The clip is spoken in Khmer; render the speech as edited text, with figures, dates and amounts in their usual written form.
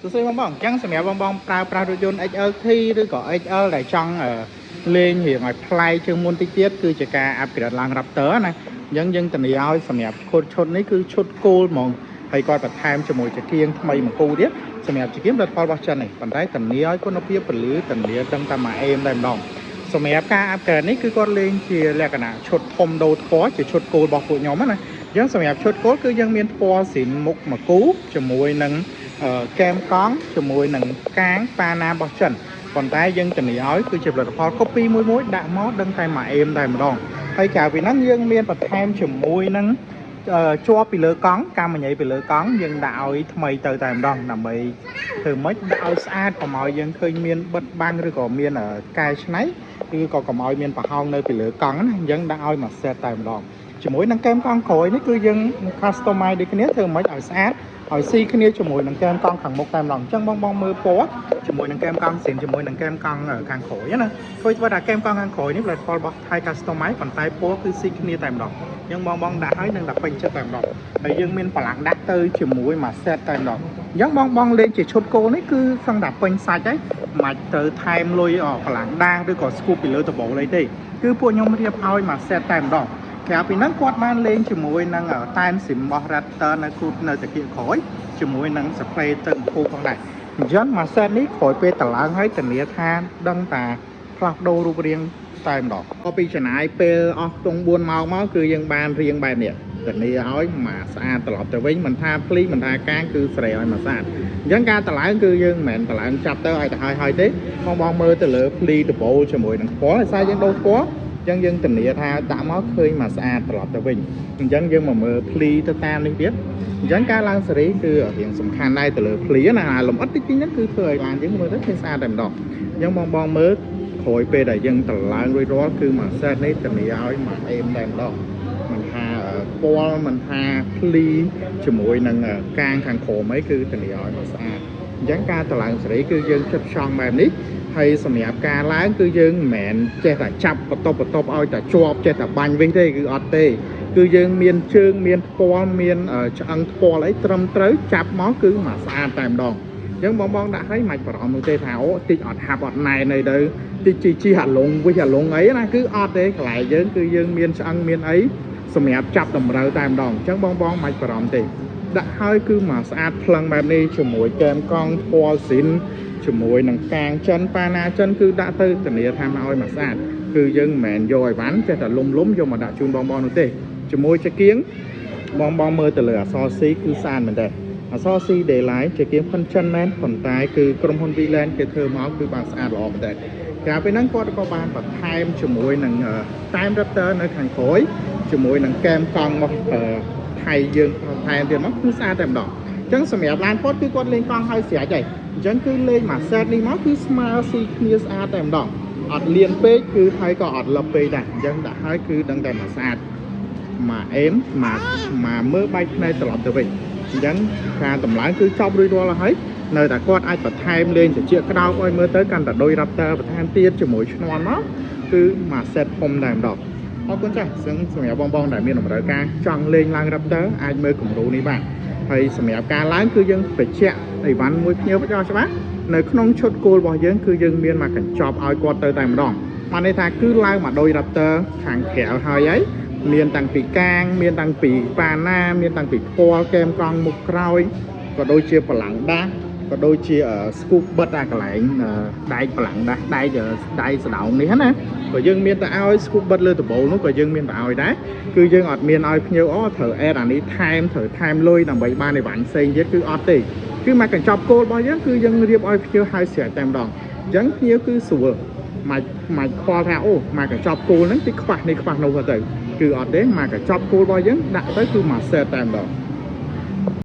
tôi xây bong bong chẳng xem bong bong pra yôn XLឬក៏ XL ដែលចង់លេងរៀងឲ្យប្លែកជាងមុនតិចទៀតគឺជាការ upgrade ឡើង Raptor ណាអញ្ចឹងយើងធានាឲ្យសម្រាប់ឈុតនេះគឺឈុតគោលហ្មងហើយគាត់បន្ថែមជាមួយជាគៀងថ្មីមួយគូទៀតសម្រាប់ជាគៀងផលរបស់ចិននេះប៉ុន្តែធានាឲ្យគុណភាពពលឺធានាដឹងតែមួយអេមតែម្ដងសម្រាប់ការ upgrade នេះគឺគាត់លេងជាលក្ខណៈឈុតធំដូរថ្មជាឈុតគោលរបស់ពួកខ្ញុំណាអញ្ចឹងសម្រាប់ឈុតគោលគឺយើងមានថ្មស៊ីនមុខមួយគូជាមួយនឹងកែមកង់ជាមួយនឹងកាងប៉ាណារបស់ចិនប៉ុន្តែយើងធានាឲ្យគឺជាផលិតផល copy មួយដាក់មកដឹងតែមួយអេមតែម្ដងហើយក្រៅពីហ្នឹងយើងមានបន្ថែមជាមួយនឹងជាប់ពីលើកង់កម្មញ្ញពីលើកង់យើងដាក់ឲ្យថ្មីទៅតែម្ដងដើម្បីធ្វើម៉េចដាក់ឲ្យស្អាតកុំឲ្យយើងឃើញមានបិទបាំងឬក៏មានកែច្នៃឬក៏កុំឲ្យមានប្រហោងនៅពីលើកង់ណាយើងដាក់ឲ្យមួយ set តែម្ដងជាមួយនឹងកែមកង់ក្រោយនេះគឺយើង customize ដូចគ្នាធ្វើម៉េចឲ្យស្អាតឲ្យស៊ីគ្នាជាមួយនឹងកែមកង់ខាងមុខតែម្ដងអញ្ចឹងបងមើលពណ៌ជាមួយនឹងកែមកង់ស៊ីនជាមួយនឹងកែមកង់ខាងក្រោយណាធ្វើធ្វើថាកែមកង់ខាងក្រោយនេះផលិតផលរបស់ Thai Customize ប៉ុន្តែពណ៌គឺស៊ីគ្នាតែម្ដងអញ្ចឹងបងដាក់ឲ្យនឹងដាក់ពេញចិត្តតែម្ដងហើយយើងមានប្រឡាំងដាក់ទៅជាមួយមួយ set តែម្ដងអញ្ចឹងបងលេងជាឈុតគោលនេះគឺសឹងតែពេញសាច់ហើយមិនទៅថែមលុយប្រឡាំងដាស់ឬក៏ស្គូបពីលើដបូលអីទេគឺពួកខ្ញុំរៀបឲ្យមួយ set តែម្ដងក្រៅពីហ្នឹងគាត់បានលេងជាមួយនឹងតែនស៊ីមរបស់ Raptor នៅគូតនៅតាគៀកក្រោយជាមួយនឹង spray ទឹកគូផងដែរអញ្ចឹងមួយ set នេះក្រោយពេលតឡើងហើយធានាថាដឹងតាផ្លាស់ប្ដូររូបរាងតែម្ដងក៏ពីចំណាយពេលអស់ទង4ម៉ោងមកគឺយើងបានរៀងបែបនេះធានាឲ្យមកស្អាតត្រឡប់ទៅវិញមិនថាភ្លីមិនថាកាងគឺស្រែឲ្យមកស្អាតអញ្ចឹងការតឡើងគឺយើងមិនមែនតឡើងចាប់ទៅឲ្យទៅហើយទេបងមើលទៅលើភ្លីដបូលជាមួយនឹងពណ៌ហើយសារយើងដូរពណ៌អញ្ចឹងយើងធានាថាដាក់មកឃើញមកស្អាតត្រឡប់ទៅវិញអញ្ចឹងយើងមកមើលភ្លីទៅតាមនេះទៀតអញ្ចឹងការឡើងសេរីគឺរៀងសំខាន់ដែរទៅលើភ្លីណាលម្អិតតិចហ្នឹងគឺធ្វើឲ្យឡានយើងមើលទៅឃើញស្អាតតែម្ដងអញ្ចឹងបងមើលក្រោយពេលដែលយើងត្រឡើងរួចរាល់គឺមួយ set នេះធានាឲ្យមួយអេមតែម្ដងមិនថាពណ៌មិនថាភ្លីជាមួយនឹងកាងខាងក្រោមអីគឺធានាឲ្យមកស្អាតអញ្ចឹងការត្រឡើងសេរីគឺយើងចិត្តចង់បែបនេះហើយសម្រាប់ការឡើងគឺយើងមិនមែនចេះតែចាប់បន្ទប់ឲ្យតែជាប់ចេះតែបាញ់វិញទេគឺអត់ទេគឺយើងមានជើងមានផ្ពាល់មានឆ្អឹងផ្ពាល់អីត្រឹមត្រូវចាប់មកគឺមកស្អាតតែម្ដងអញ្ចឹងបងដាក់ឲ្យមិនបារម្ភនោះទេថាអូតិចអត់ហាប់អត់ណែនៅទៅតិចជីអាលងវិអាលងអីណាគឺអត់ទេកន្លែងយើងគឺយើងមានឆ្អឹងមានអីសម្រាប់ចាប់តម្រូវតែម្ដងអញ្ចឹងបងមិនបារម្ភទេដាក់ឲ្យគឺមកស្អាតផ្លឹងបែបនេះជាមួយកែមកង់ពណ៌ស៊ីនជាមួយនឹងកាងចិនប៉ាណាចិនគឺដាក់ទៅធានាថាមកឲ្យមកស្អាតគឺយើងមិនមែនយកអីវ៉ាន់ចេះតែលុំយកមកដាក់ជូនបងនោះទេជាមួយជាគៀងបងមើលទៅលើអក្សរ C គឺស្អាតមែនទេអក្សរ C Daylight ជាគៀងផិនចិនមែនប៉ុន្តែគឺក្រុមហ៊ុន VLAN គេធ្វើមកគឺបានស្អាតល្អមែនទេក្រៅពីហ្នឹងគាត់ក៏បានបន្ថែមជាមួយនឹងតែម Raptor នៅខាងក្រោយជាមួយនឹងកែមកង់មកថៃយើងបន្ថែមទៀតមកគឺស្អាតតែម្ដងអញ្ចឹងសម្រាប់ឡានផុតគឺគាត់លេងកង់ហើយស្រេចហើយអញ្ចឹងគឺលេងមួយ set នេះមកគឺស្មើស៊ីគ្នាស្អាតតែម្ដងអត់លៀនពេកគឺហើយក៏អត់លឹបពេកដែរអញ្ចឹងដាក់ហើយគឺដឹងតែមកស្អាតមកអេមមកមើលបែកផ្នែកត្រឡប់ទៅវិញអញ្ចឹងការតម្លើងគឺចប់រួចរាល់ហើយនៅតែគាត់អាចបន្ថែមលេងត្រចៀកក្តោបឲ្យមើលទៅកាន់តែដូច Raptor បន្ថែមទៀតជាមួយឈ្នន់មកគឺមក set ធំតែម្ដងអរគុណចាស់សម្រាប់បងដែលមានតម្រូវការចង់លេងឡើង Raptor អាចមើលគំរូនេះបានហើយសម្រាប់ការឡើងគឺយើងបញ្ជាក់អីវ៉ាន់មួយភ្ញៀវឲ្យច្បាស់នៅក្នុងឈុតគោលរបស់យើងគឺយើងមានមកកញ្ចប់ឲ្យគាត់ទៅតែម្ដងបានន័យថាគឺឡើងមកដោយ Raptor ខាងក្រៅហើយមានតាំងពីកាងមានតាំងពីប៉ាណាមានតាំងពីផ្ពាល់កែមកង់មុខក្រោយក៏ដូចជាប្រឡាំងដាស់ក៏ដូចជាស្គូបបិទអាកន្លែងដែកប្រឡាំងដាស់ដែកស្ដោងនេះណាក៏យើងមានតែឲ្យស្គូបបិទលើដបូលនោះក៏យើងមានតែឲ្យដែរគឺយើងអត់មានឲ្យភ្ញៀវត្រូវអេតអានេះត្រូវថែមលុយដើម្បីបានអីវ៉ាន់ផ្សេងទៀតគឺអត់ទេគឺមកកញ្ចប់គោលរបស់យើងគឺយើងរៀបឲ្យភ្ញៀវឲ្យស្រេចតែម្ដងអញ្ចឹងភ្ញៀវគឺស្រួលមកខ្វល់ថាអូមកកញ្ចប់គោលហ្នឹងទីខ្វះនេះខ្វះនោះទៅគឺអត់ទេមកកញ្ចប់គោលរបស់យើងដាក់ទៅគឺមក set តែម្ដង